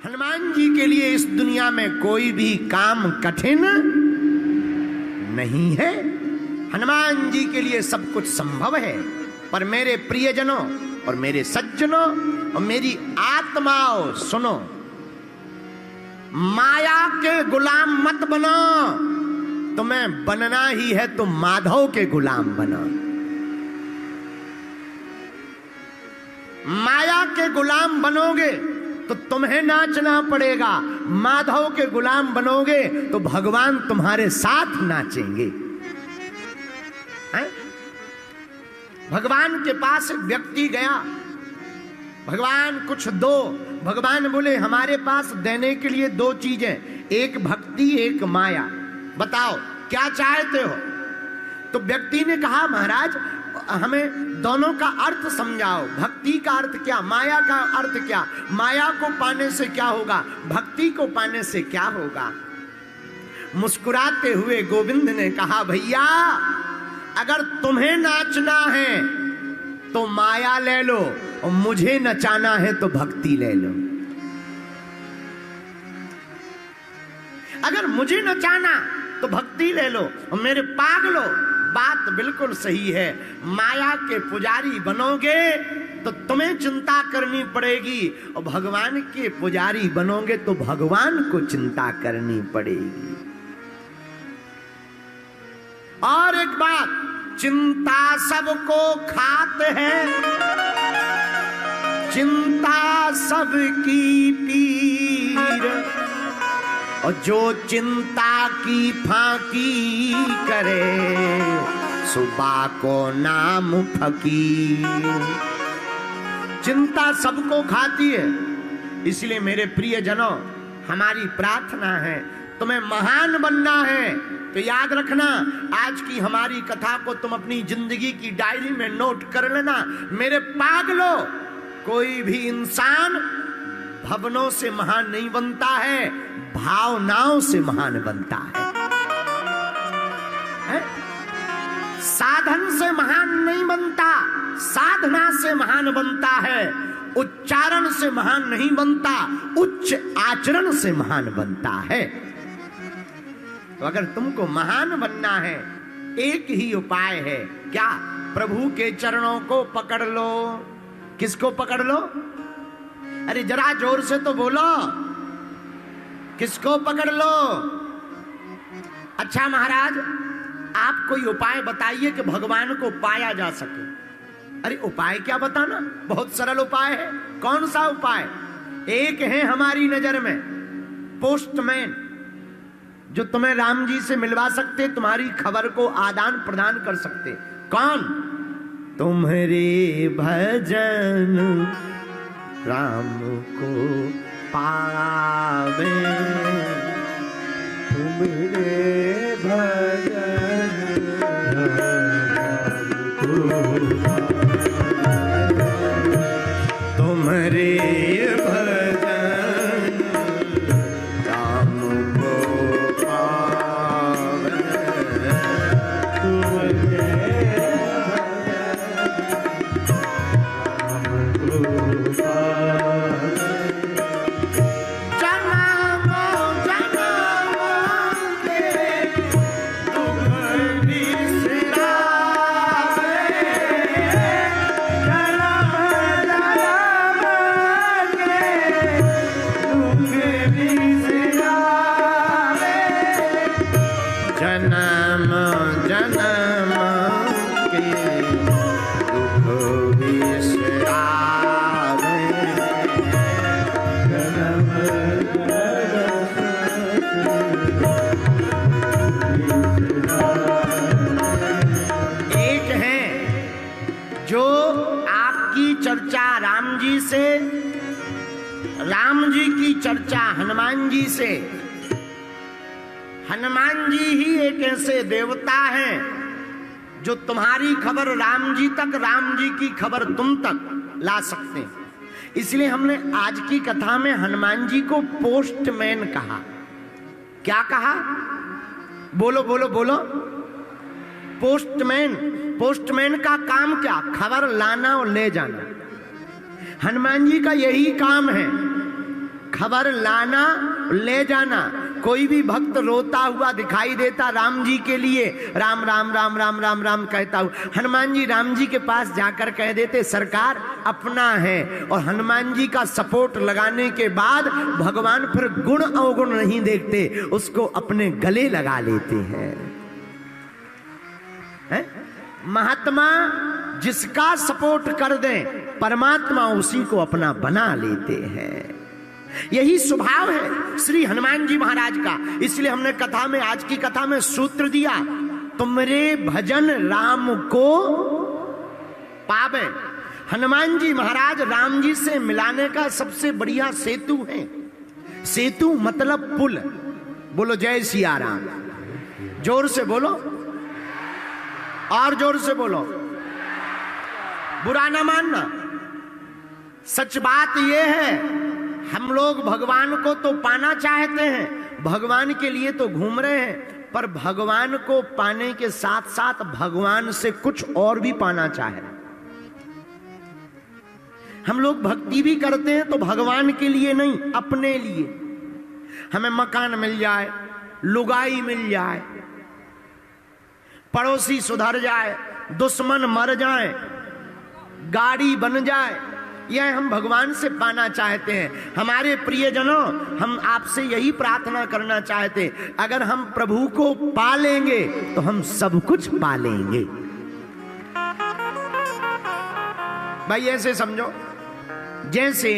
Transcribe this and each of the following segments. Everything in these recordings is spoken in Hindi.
हनुमान जी के लिए इस दुनिया में कोई भी काम कठिन नहीं है। हनुमान जी के लिए सब कुछ संभव है। पर मेरे प्रियजनों और मेरे सज्जनों और मेरी आत्माओं, सुनो, माया के गुलाम मत बनो। तुम्हें बनना ही है तो माधव के गुलाम बनो। माया के गुलाम बनोगे तो तुम्हें नाचना पड़ेगा, माधव के गुलाम बनोगे तो भगवान तुम्हारे साथ नाचेंगे। भगवान के पास एक व्यक्ति गया, भगवान कुछ दो। भगवान बोले हमारे पास देने के लिए दो चीजें, एक भक्ति एक माया, बताओ क्या चाहते हो। तो व्यक्ति ने कहा महाराज हमें दोनों का अर्थ समझाओ, भक्ति का अर्थ क्या, माया का अर्थ क्या, माया को पाने से क्या होगा, भक्ति को पाने से क्या होगा। मुस्कुराते हुए गोविंद ने कहा भैया अगर तुम्हें नाचना है तो माया ले लो और मुझे नचाना है तो भक्ति ले लो। अगर मुझे नचाना तो भक्ति ले लो और मेरे पागलो, बात बिल्कुल सही है। माया के पुजारी बनोगे तो तुम्हें चिंता करनी पड़ेगी और भगवान के पुजारी बनोगे तो भगवान को चिंता करनी पड़ेगी। और एक बात, चिंता सबको खाते हैं, चिंता सबकी पीर, और जो चिंता की फांकी करे सुबह को नाम फकीर। चिंता सबको खाती है, इसलिए मेरे प्रियजनों हमारी प्रार्थना है, तुम्हें महान बनना है तो याद रखना आज की हमारी कथा को तुम अपनी जिंदगी की डायरी में नोट कर लेना। मेरे पागलों, कोई भी इंसान भवनों से महान नहीं बनता है, भावनाओं से महान बनता है? साधन से महान नहीं बनता, साधना से महान बनता है। उच्चारण से महान नहीं बनता, उच्च आचरण से महान बनता है। तो अगर तुमको महान बनना है एक ही उपाय है, क्या? प्रभु के चरणों को पकड़ लो। किसको पकड़ लो? अरे जरा जोर से तो बोलो, किसको पकड़ लो? अच्छा महाराज आप कोई उपाय बताइए कि भगवान को पाया जा सके। अरे उपाय क्या बताना, बहुत सरल उपाय है। कौन सा उपाय? एक है हमारी नजर में पोस्टमैन, जो तुम्हें राम जी से मिलवा सकते, तुम्हारी खबर को आदान प्रदान कर सकते। कौन? तुम्हारे भजन राम को पावे, तुम्हारे भजन राम को पावे, तुम्हारे राम जी की चर्चा हनुमान जी से। हनुमान जी ही एक ऐसे देवता हैं जो तुम्हारी खबर राम जी तक, राम जी की खबर तुम तक ला सकते हैं। इसलिए हमने आज की कथा में हनुमान जी को पोस्टमैन कहा। क्या कहा? बोलो बोलो बोलो। पोस्टमैन। पोस्टमैन का काम क्या? खबर लाना और ले जाना। हनुमान जी का यही काम है। खबर लाना ले जाना। कोई भी भक्त रोता हुआ दिखाई देता राम जी के लिए, राम राम राम राम राम राम कहता हूं, हनुमान जी राम जी के पास जाकर कह देते सरकार अपना है, और हनुमान जी का सपोर्ट लगाने के बाद भगवान फिर गुण अवगुण नहीं देखते, उसको अपने गले लगा लेते हैं। महात्मा जिसका सपोर्ट कर दें परमात्मा उसी को अपना बना लेते हैं। यही स्वभाव है श्री हनुमान जी महाराज का। इसलिए हमने कथा में, आज की कथा में सूत्र दिया, तुमरे भजन राम को पावे। हनुमान जी महाराज राम जी से मिलाने का सबसे बढ़िया सेतु है। सेतु मतलब पुल। बोलो जय सिया राम। जोर से बोलो, और जोर से बोलो, बुरा ना मानना। सच बात यह है, हम लोग भगवान को तो पाना चाहते हैं, भगवान के लिए तो घूम रहे हैं, पर भगवान को पाने के साथ साथ भगवान से कुछ और भी पाना चाह रहे हैं। हम लोग भक्ति भी करते हैं तो भगवान के लिए नहीं, अपने लिए। हमें मकान मिल जाए, लुगाई मिल जाए, पड़ोसी सुधर जाए, दुश्मन मर जाए, गाड़ी बन जाए, यह हम भगवान से पाना चाहते हैं। हमारे प्रियजनों, हम आपसे यही प्रार्थना करना चाहते हैं, अगर हम प्रभु को पा लेंगे तो हम सब कुछ पा लेंगे। भाई ऐसे समझो, जैसे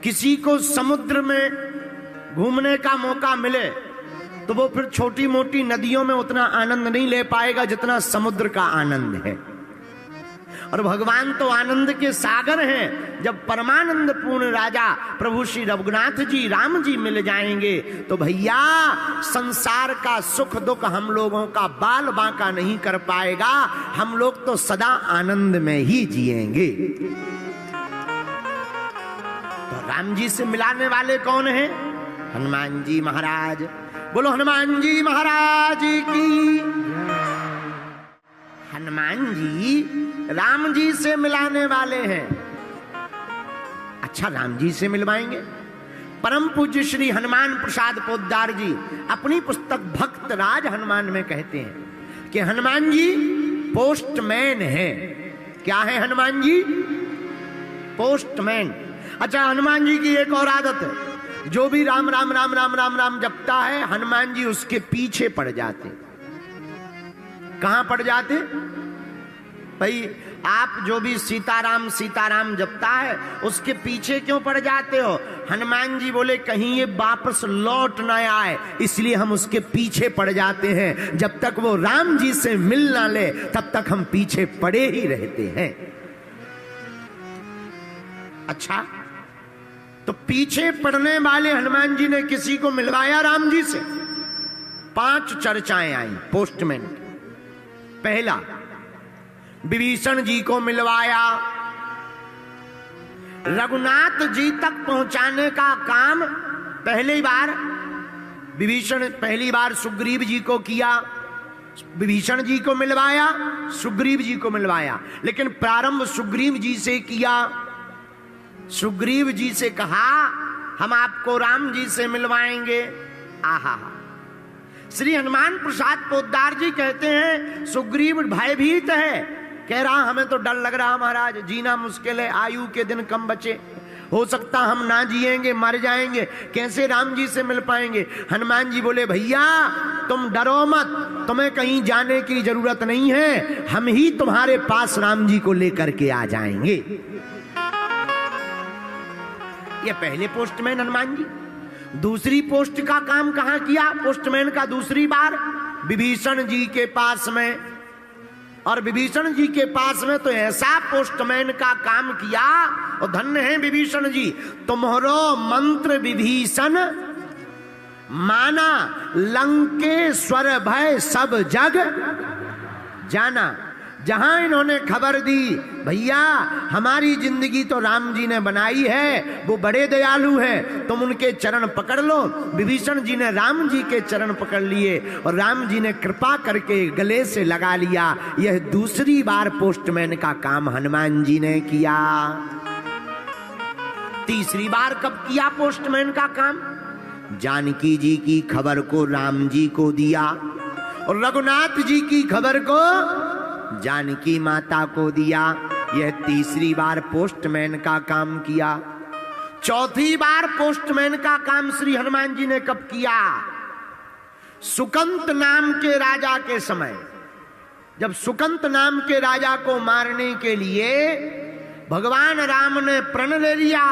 किसी को समुद्र में घूमने का मौका मिले तो वो फिर छोटी मोटी नदियों में उतना आनंद नहीं ले पाएगा जितना समुद्र का आनंद है। और भगवान तो आनंद के सागर हैं। जब परमानंद पूर्ण राजा प्रभु श्री रघुनाथ जी राम जी मिल जाएंगे तो भैया संसार का सुख दुख हम लोगों का बाल बांका नहीं कर पाएगा, हम लोग तो सदा आनंद में ही जिएंगे। तो राम जी से मिलाने वाले कौन हैं? हनुमान जी महाराज। बोलो हनुमान जी महाराज की। हनुमान जी राम जी से मिलाने वाले हैं। अच्छा, राम जी से मिलवाएंगे? परम पूज्य श्री हनुमान प्रसाद पोद्दार जी अपनी पुस्तक भक्त राज हनुमान में कहते हैं कि हनुमान जी पोस्टमैन है। क्या है हनुमान जी? पोस्टमैन। अच्छा, हनुमान जी की एक और आदत है, जो भी राम राम राम राम राम राम जपता है हनुमान जी उसके पीछे पड़ जाते। कहां पड़ जाते भाई? आप जो भी सीताराम सीताराम जपता है उसके पीछे क्यों पड़ जाते हो? हनुमान जी बोले कहीं ये वापस लौट न आए, इसलिए हम उसके पीछे पड़ जाते हैं। जब तक वो राम जी से मिल ना ले तब तक हम पीछे पड़े ही रहते हैं। अच्छा, तो पीछे पड़ने वाले हनुमान जी ने किसी को मिलवाया राम जी से? 5 चर्चाएं आई पोस्टमैन। पहला, विभीषण जी को मिलवाया। रघुनाथ जी तक पहुंचाने का काम पहली बार सुग्रीव जी को किया। विभीषण जी को मिलवाया, सुग्रीव जी को मिलवाया, लेकिन प्रारंभ सुग्रीव जी से किया। सुग्रीव जी से कहा हम आपको राम जी से मिलवाएंगे। आहा, श्री हनुमान प्रसाद पोद्दार जी कहते हैं सुग्रीव भयभीत है, कह रहा हमें तो डर लग रहा महाराज, जीना मुश्किल है, आयु के दिन कम बचे, हो सकता हम ना जिएंगे, मर जाएंगे, कैसे राम जी से मिल पाएंगे? हनुमान जी बोले भैया तुम डरो मत, तुम्हें कहीं जाने की जरूरत नहीं है, हम ही तुम्हारे पास राम जी को लेकर के आ जाएंगे। ये पहले पोस्टमैन हनुमान जी। दूसरी पोस्ट का काम कहां किया पोस्टमैन का? दूसरी बार विभीषण जी के पास में। और विभीषण जी के पास में तो ऐसा पोस्टमैन का काम किया, और धन्य है विभीषण जी, तुम्हारो मंत्र विभीषण माना, लंकेश्वर भय सब जग जाना। जहां इन्होंने खबर दी भैया हमारी जिंदगी तो राम जी ने बनाई है, वो बड़े दयालु हैं, तुम उनके चरण पकड़ लो। विभीषण जी ने राम जी के चरण पकड़ लिए और राम जी ने कृपा करके गले से लगा लिया। यह दूसरी बार पोस्टमैन का काम हनुमान जी ने किया। तीसरी बार कब किया पोस्टमैन का काम? जानकी जी की खबर को राम जी को दिया और रघुनाथ जी की खबर को जानकी माता को दिया। यह तीसरी बार पोस्टमैन का काम किया। चौथी बार पोस्टमैन का काम श्री हनुमान जी ने कब किया? सुकंत नाम के राजा के समय, जब सुकंत नाम के राजा को मारने के लिए भगवान राम ने प्रण ले लिया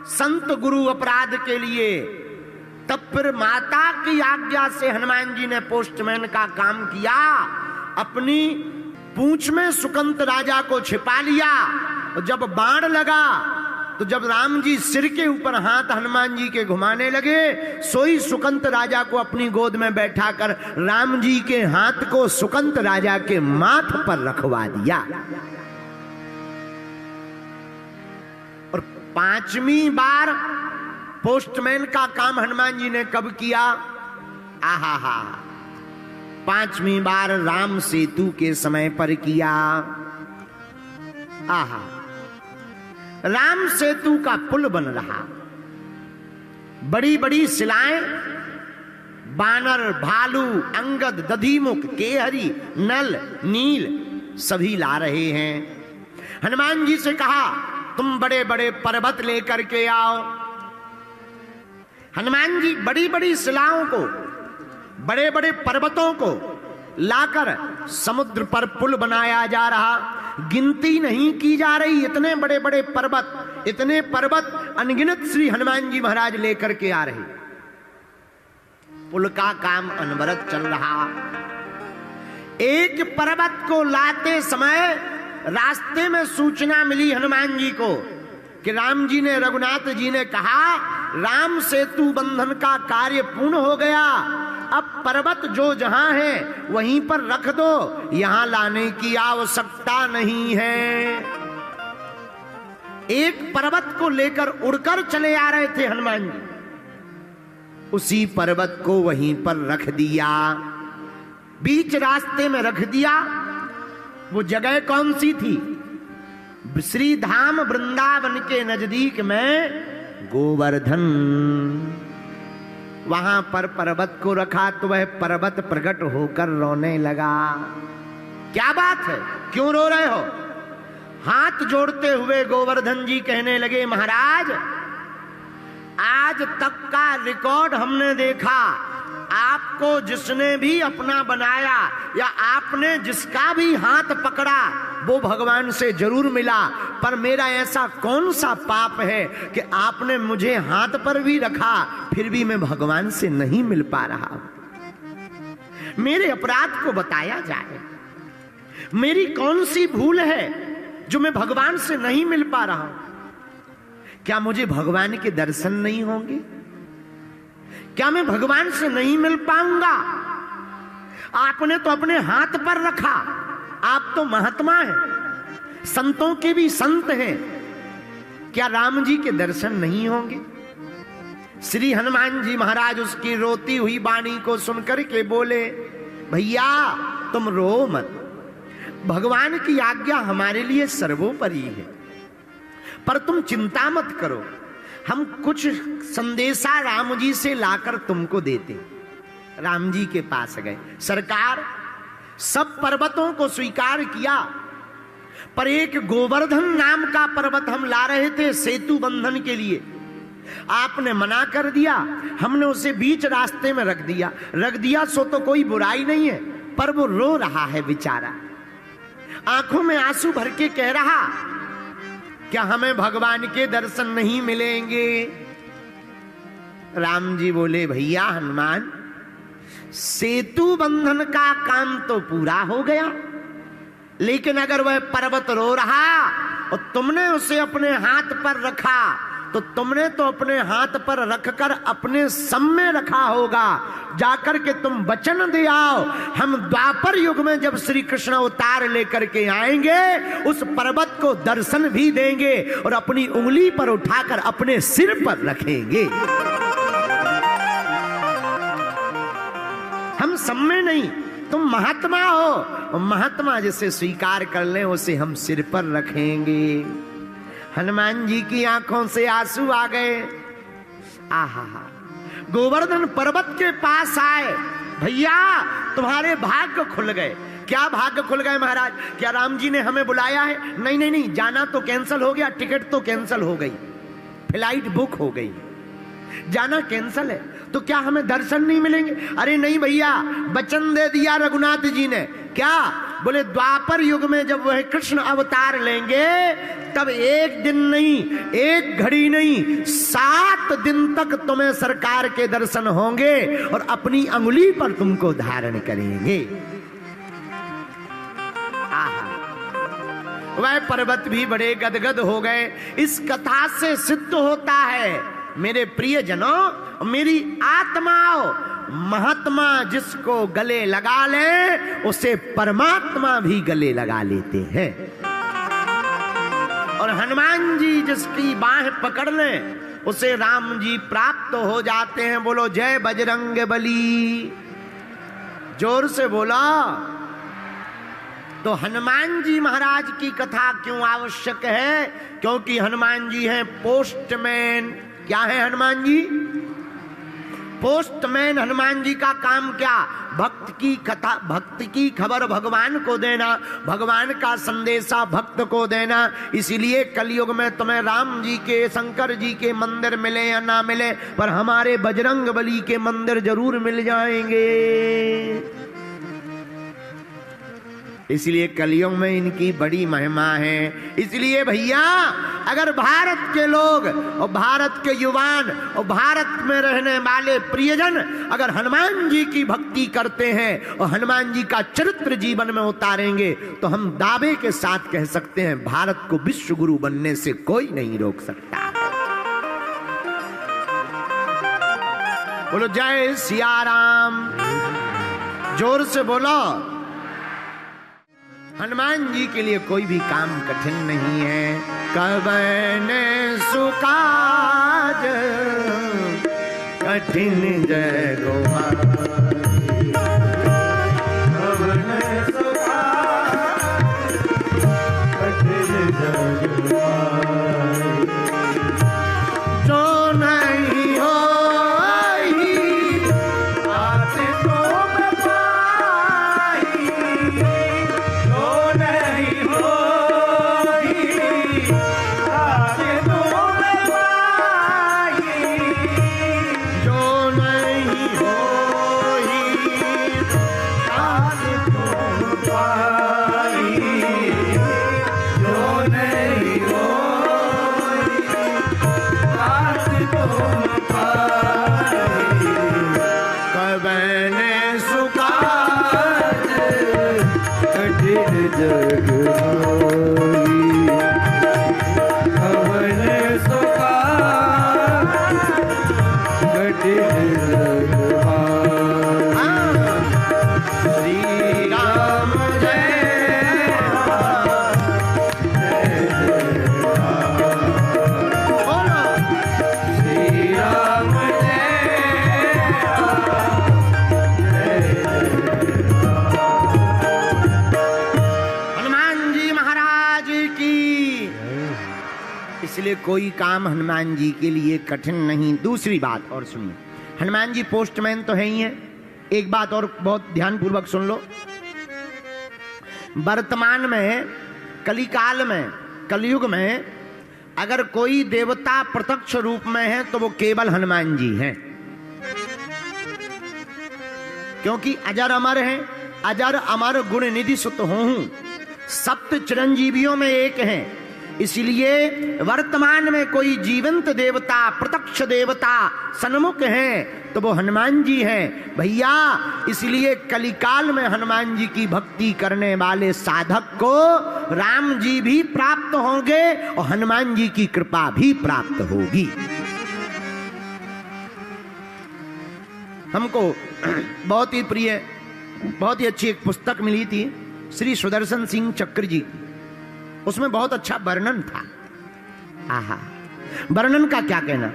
संत गुरु अपराध के लिए, तब फिर माता की आज्ञा से हनुमान जी ने पोस्टमैन का काम किया। अपनी पूंछ में सुकंत राजा को छिपा लिया और जब बाण लगा तो जब राम जी सिर के ऊपर हाथ हनुमान जी के घुमाने लगे, सोई सुकंत राजा को अपनी गोद में बैठाकर राम जी के हाथ को सुकंत राजा के माथ पर रखवा दिया। और पांचवी बार पोस्टमैन का काम हनुमान जी ने कब किया? आहा, पांचवी बार राम सेतु के समय पर किया। आहा, राम सेतु का पुल बन रहा, बड़ी बड़ी शिलाएं बानर, भालू, अंगद, दधिमुख, केहरी, नल, नील सभी ला रहे हैं। हनुमान जी से कहा तुम बड़े बड़े पर्वत लेकर के आओ। हनुमान जी बड़ी बड़ी शिलाओं को, बड़े बड़े पर्वतों को लाकर समुद्र पर पुल बनाया जा रहा। गिनती नहीं की जा रही, इतने बड़े बड़े पर्वत, इतने पर्वत अनगिनत श्री हनुमान जी महाराज लेकर के आ रहे। पुल का काम अनवरत चल रहा। एक पर्वत को लाते समय रास्ते में सूचना मिली हनुमान जी को कि राम जी ने, रघुनाथ जी ने कहा राम सेतु बंधन का कार्य पूर्ण हो गया, अब पर्वत जो जहां है वहीं पर रख दो, यहां लाने की आवश्यकता नहीं है। एक पर्वत को लेकर उड़कर चले आ रहे थे हनुमान जी, उसी पर्वत को वहीं पर रख दिया, बीच रास्ते में रख दिया। वो जगह कौन सी थी? श्री धाम वृंदावन के नजदीक में गोवर्धन। वहां पर पर्वत को रखा तो वह पर्वत प्रकट होकर रोने लगा। क्या बात है, क्यों रो रहे हो? हाथ जोड़ते हुए गोवर्धन जी कहने लगे महाराज, आज तक का रिकॉर्ड हमने देखा, आपको जिसने भी अपना बनाया या आपने जिसका भी हाथ पकड़ा वो भगवान से जरूर मिला, पर मेरा ऐसा कौन सा पाप है कि आपने मुझे हाथ पर भी रखा फिर भी मैं भगवान से नहीं मिल पा रहा। मेरे अपराध को बताया जाए, मेरी कौन सी भूल है जो मैं भगवान से नहीं मिल पा रहा हूं? क्या मुझे भगवान के दर्शन नहीं होंगे? क्या मैं भगवान से नहीं मिल पाऊंगा? आपने तो अपने हाथ पर रखा, आप तो महात्मा हैं, संतों के भी संत हैं, क्या राम जी के दर्शन नहीं होंगे? श्री हनुमान जी महाराज उसकी रोती हुई वाणी को सुनकर के बोले, भैया तुम रो मत, भगवान की आज्ञा हमारे लिए सर्वोपरि है, पर तुम चिंता मत करो, हम कुछ संदेशा राम जी से लाकर तुमको देते। राम जी के पास गए, सरकार सब पर्वतों को स्वीकार किया, पर एक गोवर्धन नाम का पर्वत हम ला रहे थे सेतु बंधन के लिए, आपने मना कर दिया, हमने उसे बीच रास्ते में रख दिया सो तो कोई बुराई नहीं है, पर वो रो रहा है बेचारा, आंखों में आंसू भर के कह रहा क्या हमें भगवान के दर्शन नहीं मिलेंगे? राम जी बोले, भैया हनुमान, सेतु बंधन का काम तो पूरा हो गया, लेकिन अगर वह पर्वत रो रहा और तुमने उसे अपने हाथ पर रखा तो तुमने तो अपने हाथ पर रखकर अपने सम में रखा होगा, जाकर के तुम वचन दे आओ, हम द्वापर युग में जब श्री कृष्ण अवतार लेकर के आएंगे उस पर्वत को दर्शन भी देंगे और अपनी उंगली पर उठाकर अपने सिर पर रखेंगे। हम सम में नहीं, तुम महात्मा हो, महात्मा जिसे स्वीकार कर ले उसे हम सिर पर रखेंगे। हनुमान जी की आंखों से आंसू आ गए। आहा, गोवर्धन पर्वत के पास आए, भैया तुम्हारे भाग्य खुल गए। क्या भाग्य खुल गए महाराज? क्या राम जी ने हमें बुलाया है? नहीं नहीं नहीं, जाना तो कैंसिल हो गया, टिकट तो कैंसिल हो गई, फ्लाइट बुक हो गई, जाना कैंसिल है, तो क्या हमें दर्शन नहीं मिलेंगे? अरे नहीं भैया, वचन दे दिया रघुनाथ जी ने। क्या बोले? द्वापर युग में जब वह कृष्ण अवतार लेंगे तब एक दिन नहीं, एक घड़ी नहीं, 7 दिन तक तुम्हें सरकार के दर्शन होंगे और अपनी अंगुली पर तुमको धारण करेंगे। वह पर्वत भी बड़े गदगद हो गए। इस कथा से सिद्ध होता है मेरे प्रियजनों, मेरी आत्माओं, महात्मा जिसको गले लगा ले उसे परमात्मा भी गले लगा लेते हैं। और हनुमान जी जिसकी बाह पकड़ ले उसे राम जी प्राप्त हो जाते हैं। बोलो जय बजरंग बली, जोर से बोला। तो हनुमान जी महाराज की कथा क्यों आवश्यक है? क्योंकि हनुमान जी हैं पोस्टमैन। क्या है हनुमान जी? पोस्टमैन। हनुमान जी का काम क्या? भक्त की कथा, भक्त की खबर भगवान को देना, भगवान का संदेशा भक्त को देना। इसीलिए कलयुग में तुम्हें राम जी के, शंकर जी के मंदिर मिले या ना मिले, पर हमारे बजरंग बली के मंदिर जरूर मिल जाएंगे। इसलिए कलयुग में इनकी बड़ी महिमा है। इसलिए भैया, अगर भारत के लोग और भारत के युवान और भारत में रहने वाले प्रियजन अगर हनुमान जी की भक्ति करते हैं और हनुमान जी का चरित्र जीवन में उतारेंगे तो हम दावे के साथ कह सकते हैं भारत को विश्व गुरु बनने से कोई नहीं रोक सकता। बोलो जय सिया राम, जोर से बोलो। हनुमान जी के लिए कोई भी काम कठिन नहीं है। कवन सुकाज कठिन जय गोपाल, कवन सुकाज कठिन जय गोपाल, जो नहीं हो कोई काम हनुमान जी के लिए कठिन नहीं। दूसरी बात और सुनिए, हनुमान जी पोस्टमैन तो है ही है। एक बात और बहुत ध्यानपूर्वक सुन लो। वर्तमान में, कलिकाल में, कलयुग में अगर कोई देवता प्रत्यक्ष रूप में है तो वो केवल हनुमान जी हैं, क्योंकि अजर अमर है। अजर अमर गुण निधि सुत हूं, सप्त चिरंजीवियों में एक हैं। इसलिए वर्तमान में कोई जीवंत देवता, प्रत्यक्ष देवता सन्मुख हैं तो वो हनुमान जी हैं भैया। इसलिए कलिकाल में हनुमान जी की भक्ति करने वाले साधक को राम जी भी प्राप्त होंगे और हनुमान जी की कृपा भी प्राप्त होगी। हमको बहुत ही प्रिय, बहुत ही अच्छी एक पुस्तक मिली थी श्री सुदर्शन सिंह चक्र जी, उसमें बहुत अच्छा वर्णन था। आहा, वर्णन का क्या कहना।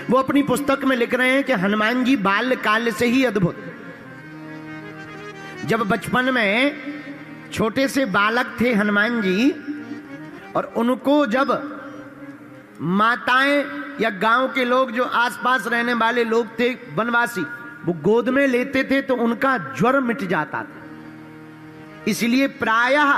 वो अपनी पुस्तक में लिख रहे हैं कि हनुमान जी बाल्यकाल से ही अद्भुत, जब बचपन में छोटे से बालक थे हनुमान जी, और उनको जब माताएं या गांव के लोग जो आसपास रहने वाले लोग थे वनवासी, वो गोद में लेते थे तो उनका ज्वर मिट जाता था। इसलिए प्रायः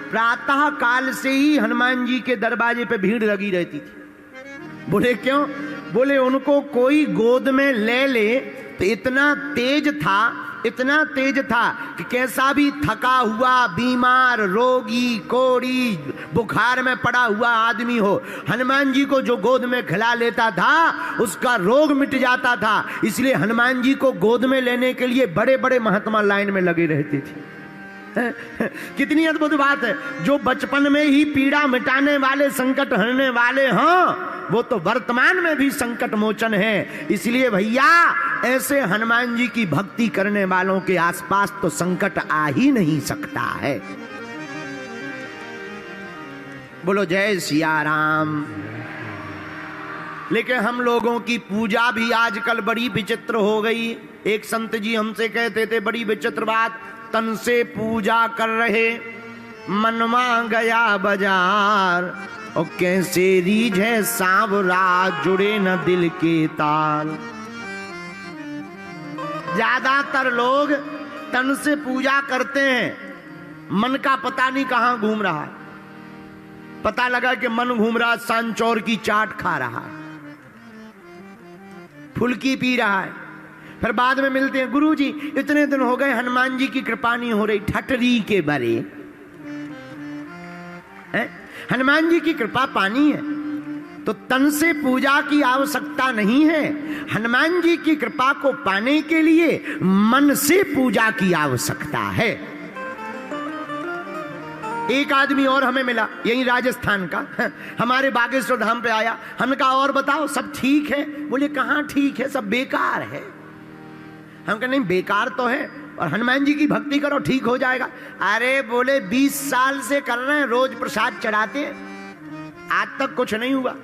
प्रातः काल से ही हनुमान जी के दरवाजे पे भीड़ लगी रहती थी। बोले क्यों? बोले उनको कोई गोद में ले ले तो इतना तेज था कि कैसा भी थका हुआ, बीमार, रोगी, कोड़ी, बुखार में पड़ा हुआ आदमी हो, हनुमान जी को जो गोद में खिला लेता था उसका रोग मिट जाता था। इसलिए हनुमान जी को गोद में लेने के लिए बड़े बड़े महात्मा लाइन में लगे रहते थे। कितनी अद्भुत बात है। जो बचपन में ही पीड़ा मिटाने वाले, संकट हरने वाले हों, वो तो वर्तमान में भी संकट मोचन है। इसलिए भैया ऐसे हनुमान जी की भक्ति करने वालों के आसपास तो संकट आ ही नहीं सकता है। बोलो जय सिया राम। लेकिन हम लोगों की पूजा भी आजकल बड़ी विचित्र हो गई। एक संत जी हमसे कहते थे बड़ी विचित्र बात, तन से पूजा कर रहे, मनवा गया बाजार, और कैसे रीझे सांवरा, जुड़े न दिल के ताल। ज्यादातर लोग तन से पूजा करते हैं, मन का पता नहीं कहां घूम रहा है। पता लगा कि मन घूम रहा सांचौर की चाट खा रहा है, फुल्की पी रहा है। फिर बाद में मिलते हैं, गुरुजी इतने दिन हो गए हनुमान जी की कृपा नहीं हो रही। ठटरी के बरे हनुमान जी की कृपा पानी है तो तन से पूजा की आवश्यकता नहीं है। हनुमान जी की कृपा को पाने के लिए मन से पूजा की आवश्यकता है। एक आदमी और हमें मिला, यही राजस्थान का, हमारे बागेश्वर धाम पे आया। हमने कहा और बताओ सब ठीक है? बोले कहां ठीक है, सब बेकार है। हम कहा नहीं बेकार तो है, और हनुमान जी की भक्ति करो ठीक हो जाएगा। अरे बोले 20 साल से कर रहे हैं, रोज प्रसाद चढ़ाते हैं, आज तक कुछ नहीं हुआ।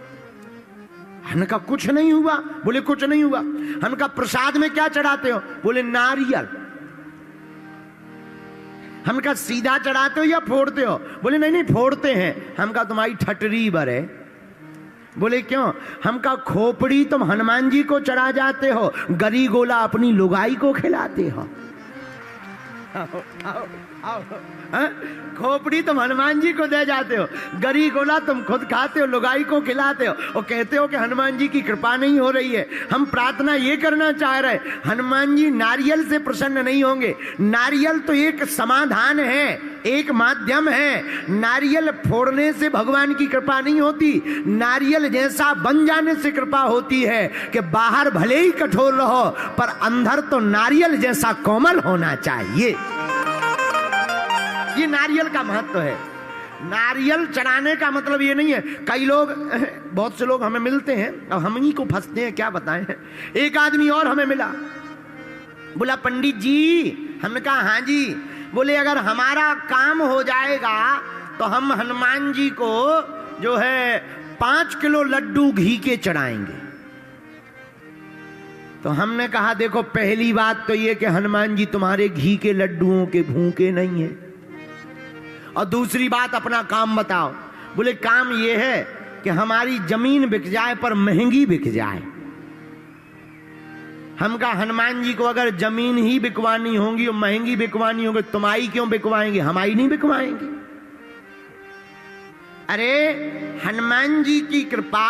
हमने कहा कुछ नहीं हुआ? बोले कुछ नहीं हुआ। हमने कहा प्रसाद में क्या चढ़ाते हो? बोले नारियल। हम कहा सीधा चढ़ाते हो या फोड़ते हो? बोले नहीं नहीं फोड़ते हैं। हम कहा तुम्हारी ठटरी बरे। बोले क्यों? हम कहा खोपड़ी तुम हनुमान जी को चढ़ा जाते हो, गरी गोला अपनी लुगाई को खिलाते हो। खोपड़ी तुम हनुमान जी को दे जाते हो, गरी गोला तुम खुद खाते हो, लुगाई को खिलाते हो, और कहते हो कि हनुमान जी की कृपा नहीं हो रही है। हम प्रार्थना ये करना चाह रहे, हनुमान जी नारियल से प्रसन्न नहीं होंगे। नारियल तो एक समाधान है, एक माध्यम है। नारियल फोड़ने से भगवान की कृपा नहीं होती, नारियल जैसा बन जाने से कृपा होती है कि बाहर भले ही कठोर रहो पर अंदर तो नारियल जैसा कोमल होना चाहिए। ये नारियल का महत्व है। नारियल चढ़ाने का मतलब ये नहीं है। कई लोग, बहुत से लोग हमें मिलते हैं, अब हम ही को फंसते हैं, क्या बताएं। एक आदमी और हमें मिला, बोला पंडित जी। हमने कहा हाँ जी। बोले अगर हमारा काम हो जाएगा तो हम हनुमान जी को जो है 5 किलो लड्डू घी के चढ़ाएंगे। तो हमने कहा देखो पहली बात तो ये कि हनुमान जी तुम्हारे घी के लड्डुओं के भूखे नहीं है, और दूसरी बात अपना काम बताओ। बोले काम ये है कि हमारी जमीन बिक जाए पर महंगी बिक जाए। हम कहा हनुमान जी को अगर जमीन ही बिकवानी होगी और महंगी बिकवानी होगी, तुम्हारी क्यों बिकवाएंगे, हमारी नहीं बिकवाएंगे। अरे हनुमान जी की कृपा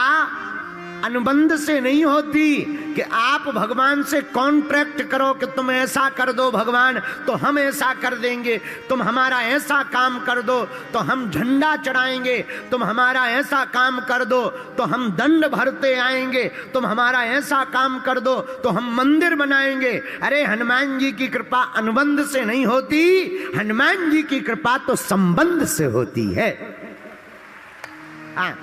अनुबंध से नहीं होती कि आप भगवान से कॉन्ट्रैक्ट करो कि तुम ऐसा कर दो भगवान तो हम ऐसा कर देंगे, तुम हमारा ऐसा काम कर दो तो हम झंडा चढ़ाएंगे, तुम हमारा ऐसा काम कर दो तो हम दंड भरते आएंगे, तुम हमारा ऐसा काम कर दो तो हम मंदिर बनाएंगे। अरे हनुमान जी की कृपा अनुबंध से नहीं होती, हनुमान जी की कृपा तो संबंध से होती है। हाँ,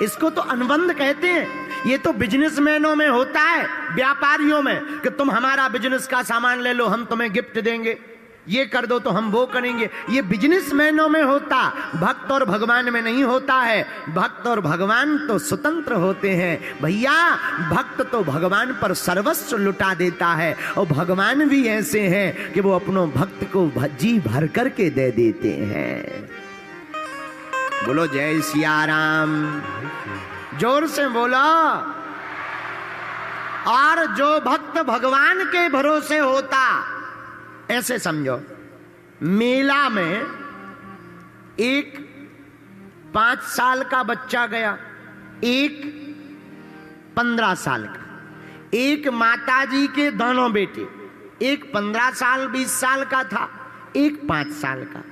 इसको तो अनुबंध कहते हैं। ये तो बिजनेसमैनों में होता है, व्यापारियों में, कि तुम हमारा बिजनेस का सामान ले लो हम तुम्हें गिफ्ट देंगे, ये कर दो तो हम वो करेंगे। ये बिजनेसमैनों में होता, भक्त और भगवान में नहीं होता है। भक्त और भगवान तो स्वतंत्र होते हैं भैया। भक्त तो भगवान पर सर्वस्व लुटा देता है, और भगवान भी ऐसे हैं कि वो अपनों भक्त को जी भर करके दे देते हैं। बोलो जय सिया राम, जोर से बोलो। और जो भक्त भगवान के भरोसे होता, ऐसे समझो, मेला में एक 5 साल का बच्चा गया, एक 15 साल का, एक माताजी के दोनों बेटे, एक 15 साल 20 साल का था, एक 5 साल का।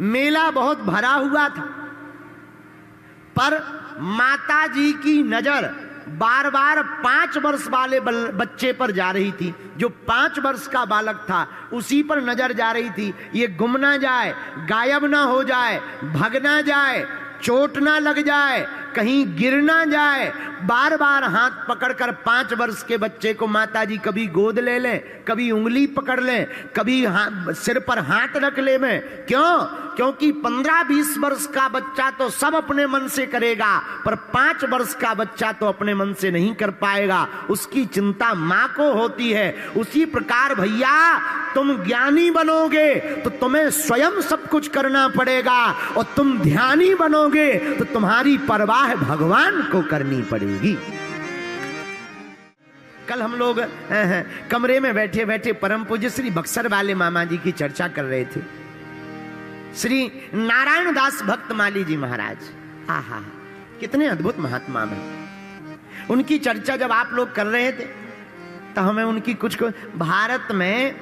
मेला बहुत भरा हुआ था, पर माताजी की नजर बार बार 5 वर्ष वाले बच्चे पर जा रही थी। जो 5 वर्ष का बालक था उसी पर नजर जा रही थी, ये गुम ना जाए, गायब ना हो जाए, भग ना जाए, चोट ना लग जाए, कहीं गिर ना जाए। बार बार हाथ पकड़कर 5 वर्ष के बच्चे को माताजी कभी गोद ले लें, कभी उंगली पकड़ लें, कभी सिर पर हाथ रख ले में। क्यों? क्योंकि 15-20 वर्ष का बच्चा तो सब अपने मन से करेगा, पर 5 वर्ष का बच्चा तो अपने मन से नहीं कर पाएगा, उसकी चिंता माँ को होती है। उसी प्रकार भैया, तुम ज्ञानी बनोगे तो तुम्हें स्वयं सब कुछ करना पड़ेगा, और तुम ध्यानी बनोगे तो तुम्हारी परवाह भगवान को करनी पड़ेगी। कल हम लोग कमरे में बैठे बैठे परम पूज्य श्री बक्सर वाले मामा जी की चर्चा कर रहे थे। श्री नारायण दास भक्त माली जी महाराज, आहा कितने अद्भुत महात्मा हैं। उनकी चर्चा जब आप लोग कर रहे थे तो हमें उनकी कुछ भारत में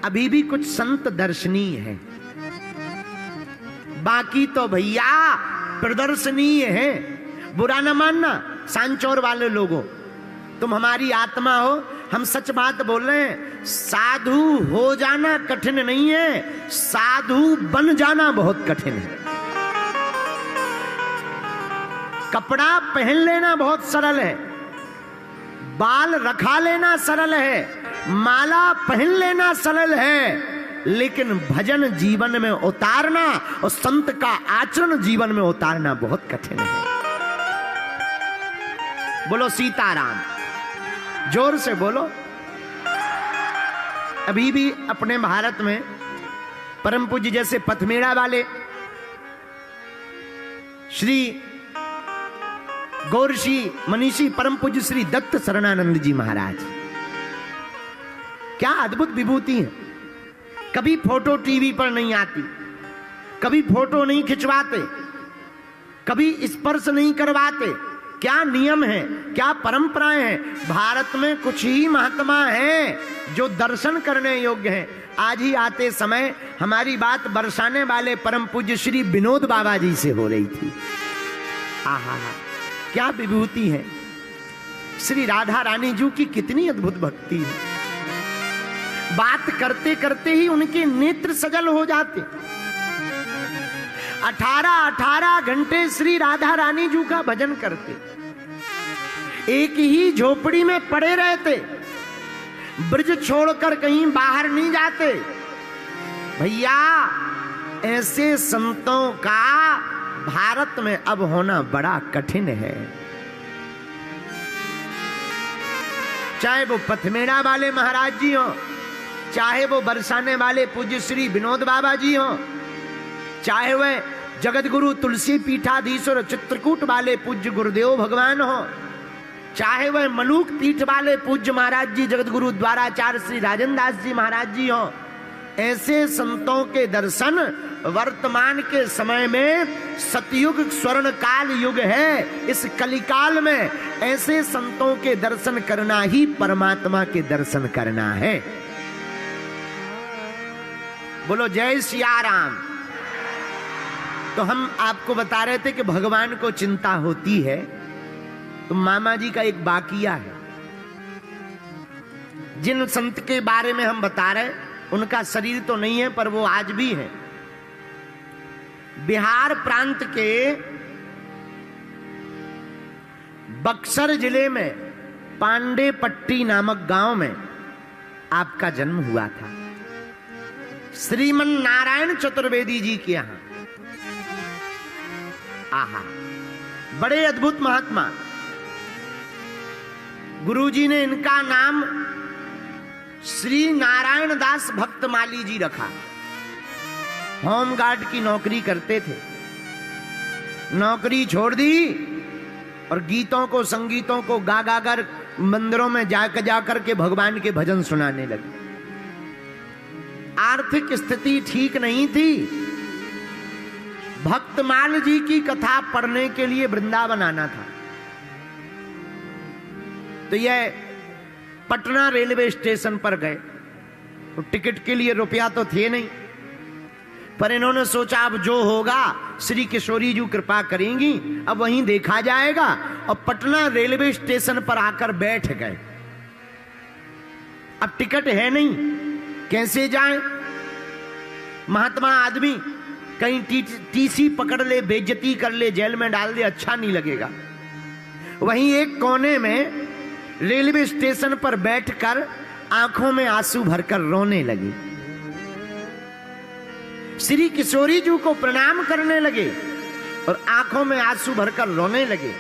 अभी भी कुछ संत दर्शनीय है, बाकी तो भैया प्रदर्शनीय है। बुरा न मानना सांचौर वाले लोगों, तुम हमारी आत्मा हो, हम सच बात बोल रहे हैं। साधु हो जाना कठिन नहीं है, साधु बन जाना बहुत कठिन है। कपड़ा पहन लेना बहुत सरल है, बाल रखा लेना सरल है, माला पहन लेना सरल है, लेकिन भजन जीवन में उतारना और संत का आचरण जीवन में उतारना बहुत कठिन है। बोलो सीताराम, जोर से बोलो। अभी भी अपने भारत में परम पूज्य जैसे पथमेड़ा वाले श्री गौरशी मनीषी परम पूज्य श्री दत्त शरणानंद जी महाराज, क्या अद्भुत विभूति है। कभी फोटो टीवी पर नहीं आती, कभी फोटो नहीं खिंचवाते, कभी स्पर्श नहीं करवाते। क्या नियम है, क्या परंपराएं हैं। भारत में कुछ ही महात्मा हैं जो दर्शन करने योग्य हैं। आज ही आते समय हमारी बात बरसाने वाले परम पूज्य श्री विनोद बाबा जी से हो रही थी। आहा, क्या विभूति है। श्री राधा रानी जी की कितनी अद्भुत भक्ति है। बात करते करते ही उनके नेत्र सजल हो जाते। 18 घंटे श्री राधा रानी जी का भजन करते, एक ही झोपड़ी में पड़े रहते, ब्रज छोड़कर कहीं बाहर नहीं जाते। भैया, ऐसे संतों का भारत में अब होना बड़ा कठिन है। चाहे वो पथमेड़ा वाले महाराज जी हो, चाहे वो बरसाने वाले पूज्य श्री विनोद बाबा जी हो, चाहे वह जगत गुरु तुलसी पीठाधीश्वर चित्रकूट वाले पूज्य गुरुदेव भगवान हो, चाहे वह मलूक पीठ वाले पूज्य महाराज जी जगत गुरु द्वाराचार्य श्री राजेंद्र दास जी महाराज जी हो। ऐसे संतों के दर्शन वर्तमान के समय में सतयुग स्वर्ण काल युग है। इस कलिकाल में ऐसे संतों के दर्शन करना ही परमात्मा के दर्शन करना है। बोलो जय सिया राम। तो हम आपको बता रहे थे कि भगवान को चिंता होती है, तो मामा जी का एक वाकिया है। जिन संत के बारे में हम बता रहे, उनका शरीर तो नहीं है पर वो आज भी है। बिहार प्रांत के बक्सर जिले में पांडेपट्टी नामक गांव में आपका जन्म हुआ था। श्रीमन नारायण चतुर्वेदी जी के यहां। आहा, बड़े अद्भुत महात्मा। गुरुजी ने इनका नाम श्री नारायण दास भक्त माली जी रखा। होमगार्ड की नौकरी करते थे। नौकरी छोड़ दी और गीतों को संगीतों को गा गा कर मंदिरों में जाकर के भगवान के भजन सुनाने लगे। आर्थिक स्थिति ठीक नहीं थी। भक्तमाल जी की कथा पढ़ने के लिए वृंदावन आना था, तो यह पटना रेलवे स्टेशन पर गए। तो टिकट के लिए रुपया तो थे नहीं, पर इन्होंने सोचा अब जो होगा श्री किशोरी जी कृपा करेंगी, अब वहीं देखा जाएगा। और पटना रेलवे स्टेशन पर आकर बैठ गए। अब टिकट है नहीं, कैसे जाएं? महात्मा आदमी कहीं टीसी पकड़ ले, बेइज्जती कर ले, जेल में डाल दे, अच्छा नहीं लगेगा। वहीं एक कोने में रेलवे स्टेशन पर बैठकर आंखों में आंसू भरकर रोने लगी। श्री किशोरी जी को प्रणाम करने लगे और आंखों में आंसू भरकर रोने लगे।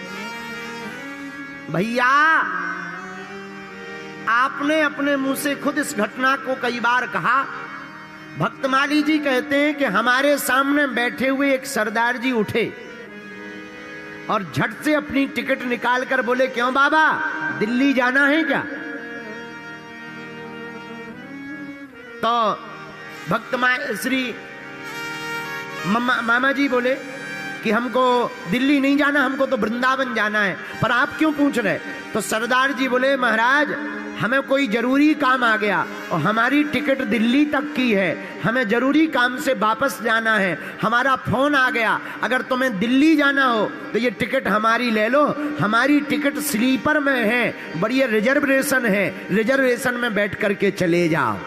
भैया, आपने अपने मुंह से खुद इस घटना को कई बार कहा। भक्तमाली जी कहते हैं कि हमारे सामने बैठे हुए एक सरदार जी उठे और झट से अपनी टिकट निकालकर बोले, क्यों बाबा, दिल्ली जाना है क्या? तो श्री मामा जी बोले कि हमको दिल्ली नहीं जाना, हमको तो वृंदावन जाना है, पर आप क्यों पूछ रहे? तो सरदार जी बोले, महाराज, हमें कोई जरूरी काम आ गया और हमारी टिकट दिल्ली तक की है, हमें जरूरी काम से वापस जाना है, हमारा फोन आ गया, अगर तुम्हें दिल्ली जाना हो तो ये टिकट हमारी ले लो, हमारी टिकट स्लीपर में है, बढ़िया रिजर्वेशन है, रिजर्वेशन में बैठ करके चले जाओ।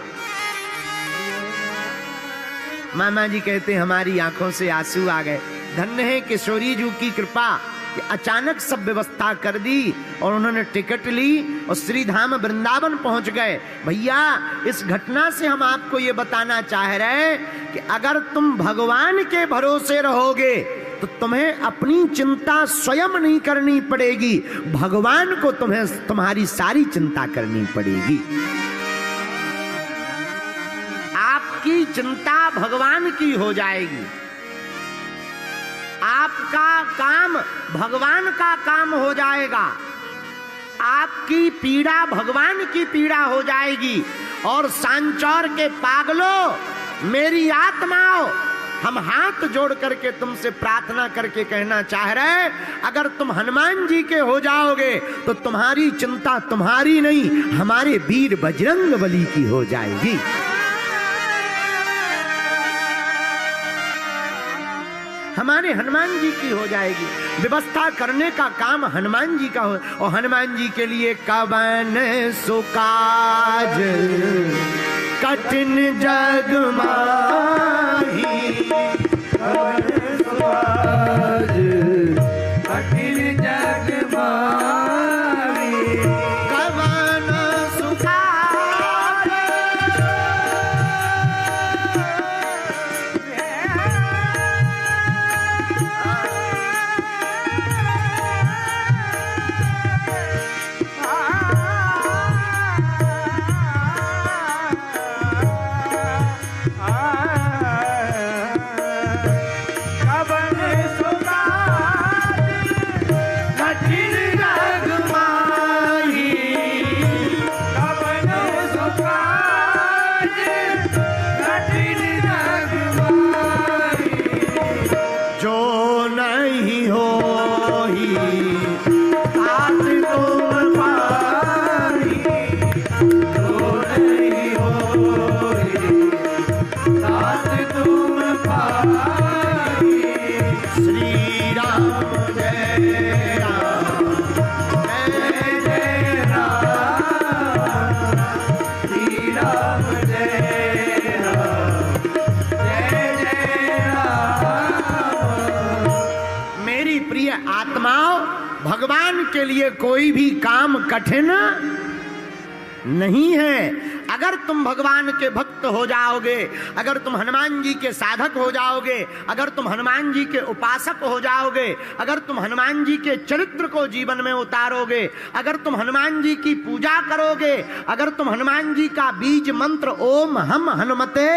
मामा जी कहते हमारी आंखों से आंसू आ गए। धन्य है किशोरी जी की कृपा कि अचानक सब व्यवस्था कर दी और उन्होंने टिकट ली और श्री धाम वृंदावन पहुंच गए। भैया, इस घटना से हम आपको ये बताना चाह रहे हैं कि अगर तुम भगवान के भरोसे रहोगे तो तुम्हें अपनी चिंता स्वयं नहीं करनी पड़ेगी, भगवान को तुम्हें तुम्हारी सारी चिंता करनी पड़ेगी। आपकी चिंता भगवान की हो जाएगी, आपका काम भगवान का काम हो जाएगा, आपकी पीड़ा भगवान की पीड़ा हो जाएगी। और सांचौर के पागलों, मेरी आत्माओं, हम हाथ जोड़ करके तुमसे प्रार्थना करके कहना चाह रहे, अगर तुम हनुमान जी के हो जाओगे तो तुम्हारी चिंता तुम्हारी नहीं, हमारे वीर बजरंगबली की हो जाएगी। हमारे हनुमान जी की हो जाएगी। व्यवस्था करने का काम हनुमान जी का हो, और हनुमान जी के लिए कवन सुकाज कठिन जग माही, कवन सुकाज कठिन जग माही, कवन सुकाज भगवान के लिए कोई भी काम कठिन नहीं है। अगर तुम भगवान के भक्त हो जाओगे, अगर तुम हनुमान जी के साधक हो जाओगे, अगर तुम हनुमान जी के उपासक हो जाओगे, अगर तुम हनुमान जी के चरित्र को जीवन में उतारोगे, अगर तुम हनुमान जी की पूजा करोगे, अगर तुम हनुमान जी का बीज मंत्र ओम हम हनुमते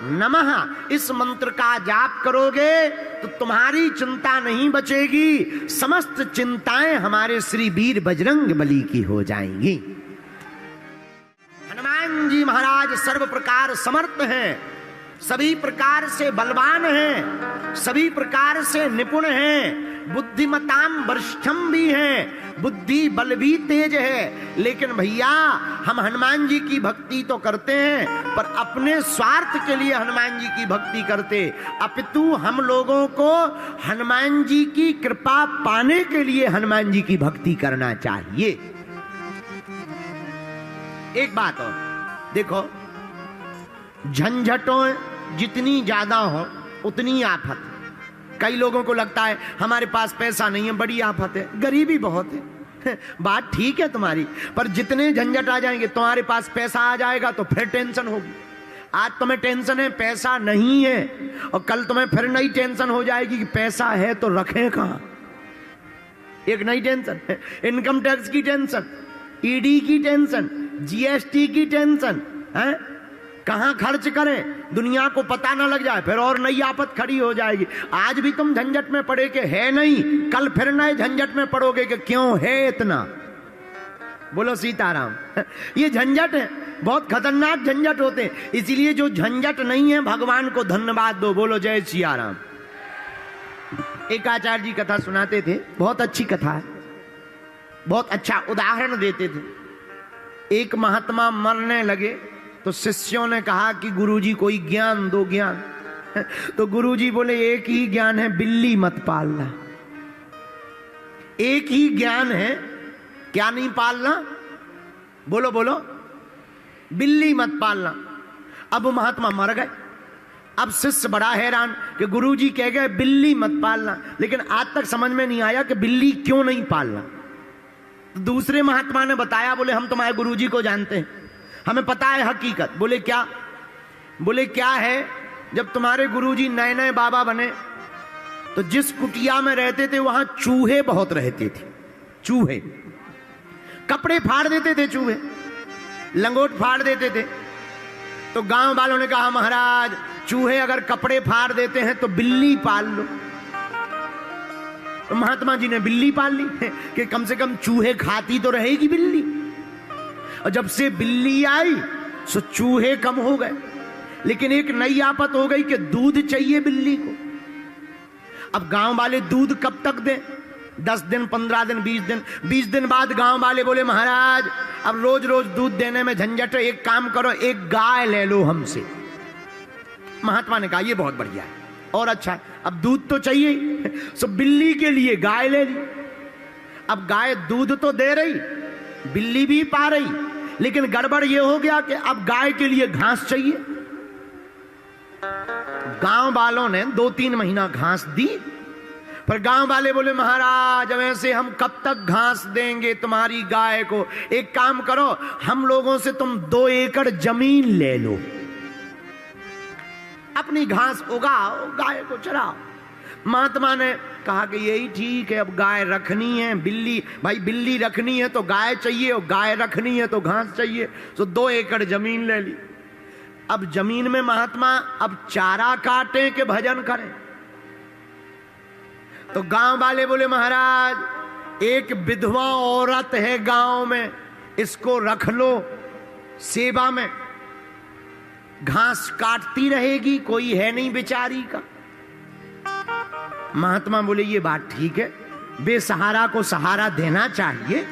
नमः इस मंत्र का जाप करोगे तो तुम्हारी चिंता नहीं बचेगी, समस्त चिंताएं हमारे श्री वीर बजरंग बली की हो जाएंगी। हनुमान जी महाराज सर्व प्रकार समर्थ हैं, सभी प्रकार से बलवान हैं, सभी प्रकार से निपुण हैं, बुद्धिमताम वरिष्ठम भी हैं, बुद्धि बल भी तेज है। लेकिन भैया हम हनुमान जी की भक्ति तो करते हैं पर अपने स्वार्थ के लिए हनुमान जी की भक्ति करते, अपितु हम लोगों को हनुमान जी की कृपा पाने के लिए हनुमान जी की भक्ति करना चाहिए। एक बात और देखो, झंझटों जितनी ज्यादा हो उतनी आफत। कई लोगों को लगता है हमारे पास पैसा नहीं है, बड़ी आफत है, गरीबी बहुत है। बात ठीक है तुम्हारी, पर जितने झंझट आ जाएंगे, तुम्हारे पास पैसा आ जाएगा तो फिर टेंशन होगी। आज तुम्हें टेंशन है पैसा नहीं है, और कल तुम्हें फिर नई टेंशन हो जाएगी कि पैसा है तो रखें कहां। एक नई टेंशन, इनकम टैक्स की टेंशन, ईडी की टेंशन, जीएसटी की टेंशन है, कहां खर्च करें, दुनिया को पता ना लग जाए, फिर और नई आफत खड़ी हो जाएगी। आज भी तुम झंझट में पड़े कि है नहीं, कल फिर नए झंझट में पड़ोगे कि क्यों है इतना। बोलो सीताराम। ये झंझट है, बहुत खतरनाक झंझट होते हैं, इसीलिए जो झंझट नहीं है भगवान को धन्यवाद दो। बोलो जय सिया राम। एक आचार्य जी कथा सुनाते थे, बहुत अच्छी कथा है, बहुत अच्छा उदाहरण देते थे। एक महात्मा मरने लगे तो शिष्यों ने कहा कि गुरुजी कोई ज्ञान दो, ज्ञान। तो गुरुजी बोले एक ही ज्ञान है, बिल्ली मत पालना। एक ही ज्ञान है, क्या नहीं पालना? बोलो बोलो, बिल्ली मत पालना। अब वो महात्मा मर गए। अब शिष्य बड़ा हैरान कि गुरुजी कह गए बिल्ली मत पालना, लेकिन आज तक समझ में नहीं आया कि बिल्ली क्यों नहीं पालना। दूसरे महात्मा ने बताया, बोले हम तुम्हारे गुरुजी को जानते हैं, हमें पता है हकीकत। बोले क्या? बोले क्या है, जब तुम्हारे गुरुजी नए नए बाबा बने तो जिस कुटिया में रहते थे वहां चूहे बहुत रहते थे। चूहे कपड़े फाड़ देते थे, चूहे लंगोट फाड़ देते थे। तो गांव वालों ने कहा महाराज चूहे अगर कपड़े फाड़ देते हैं तो बिल्ली पाल लो। तो महात्मा जी ने बिल्ली पाल ली कि कम से कम चूहे खाती तो रहेगी बिल्ली। और जब से बिल्ली आई सो चूहे कम हो गए, लेकिन एक नई आफत हो गई कि दूध चाहिए बिल्ली को। अब गांव वाले दूध कब तक दें? 10 दिन, 15 दिन, 20 दिन। 20 दिन बाद गांव वाले बोले महाराज अब रोज रोज दूध देने में झंझट है, एक काम करो एक गाय ले लो हमसे। महात्मा ने कहा ये बहुत बढ़िया है और अच्छा है, अब दूध तो चाहिए, सो बिल्ली के लिए गाय ले ली। अब गाय दूध तो दे रही, बिल्ली भी पा रही, लेकिन गड़बड़ ये हो गया कि अब गाय के लिए घास चाहिए। गांव वालों ने 2-3 महीना घास दी, पर गांव वाले बोले महाराज वैसे हम कब तक घास देंगे तुम्हारी गाय को, एक काम करो हम लोगों से तुम 2 एकड़ जमीन ले लो, अपनी घास उगाओ, गाय को चराओ। महात्मा ने कहा कि यही ठीक है, अब गाय रखनी है, बिल्ली भाई बिल्ली रखनी है तो गाय चाहिए, और गाय रखनी है तो घास चाहिए, तो 2 एकड़ जमीन ले ली। अब जमीन में महात्मा अब चारा काटे के भजन करें। तो गांव वाले बोले महाराज एक विधवा औरत है गांव में, इसको रख लो सेवा में, घास काटती रहेगी, कोई है नहीं बेचारी का। महात्मा बोले ये बात ठीक है, बेसहारा को सहारा देना चाहिए।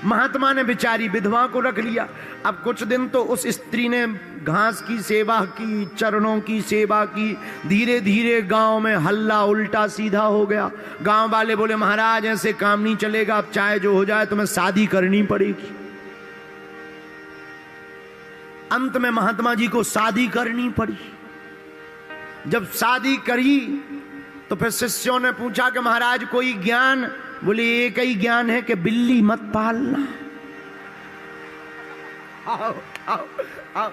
महात्मा ने बेचारी विधवा को रख लिया। अब कुछ दिन तो उस स्त्री ने घास की सेवा की, चरणों की सेवा की, धीरे धीरे गांव में हल्ला उल्टा सीधा हो गया। गांव वाले बोले महाराज ऐसे काम नहीं चलेगा, अब चाहे जो हो जाए तुम्हें शादी करनी पड़ेगी। अंत में महात्मा जी को शादी करनी पड़ी। जब शादी करी तो फिर शिष्यों ने पूछा कि महाराज कोई ज्ञान? बोले एक ही ज्ञान है कि बिल्ली मत पालना। आओ, आओ, आओ,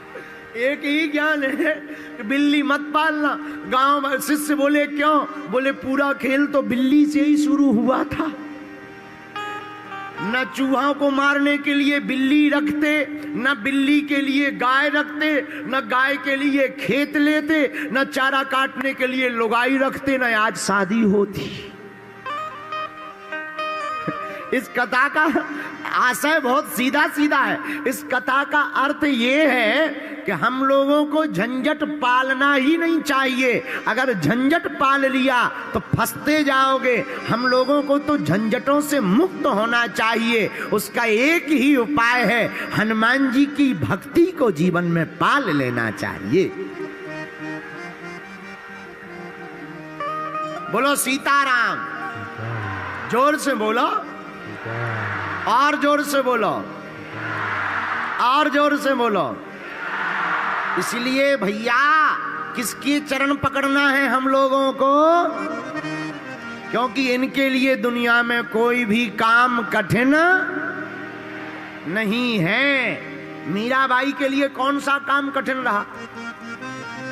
एक ही ज्ञान है कि बिल्ली मत पालना। गांव शिष्य बोले क्यों? बोले पूरा खेल तो बिल्ली से ही शुरू हुआ था। न चूहों को मारने के लिए बिल्ली रखते, न बिल्ली के लिए गाय रखते, न गाय के लिए खेत लेते, न चारा काटने के लिए लुगाई रखते, न आज शादी होती। इस कथा का आशय बहुत सीधा सीधा है। इस कथा का अर्थ यह है कि हम लोगों को झंझट पालना ही नहीं चाहिए। अगर झंझट पाल लिया तो फंसते जाओगे। हम लोगों को तो झंझटों से मुक्त होना चाहिए। उसका एक ही उपाय है, हनुमान जी की भक्ति को जीवन में पाल लेना चाहिए। बोलो सीताराम, जोर से बोलो, और जोर से बोलो, और जोर से बोलो। इसलिए भैया किसके चरण पकड़ना है हम लोगों को? क्योंकि इनके लिए दुनिया में कोई भी काम कठिन नहीं है। मीराबाई के लिए कौन सा काम कठिन रहा?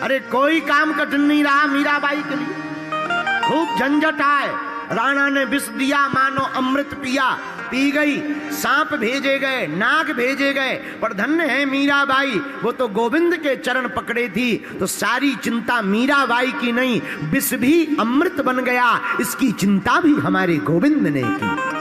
अरे कोई काम कठिन नहीं रहा मीराबाई के लिए। खूब झंझट आए, राणा ने विष दिया, मानो अमृत पिया, पी गई, सांप भेजे गए, नाग भेजे गए, पर धन्य है मीराबाई, वो तो गोविंद के चरण पकड़े थी। तो सारी चिंता मीराबाई की नहीं, विष भी अमृत बन गया, इसकी चिंता भी हमारे गोविंद ने की।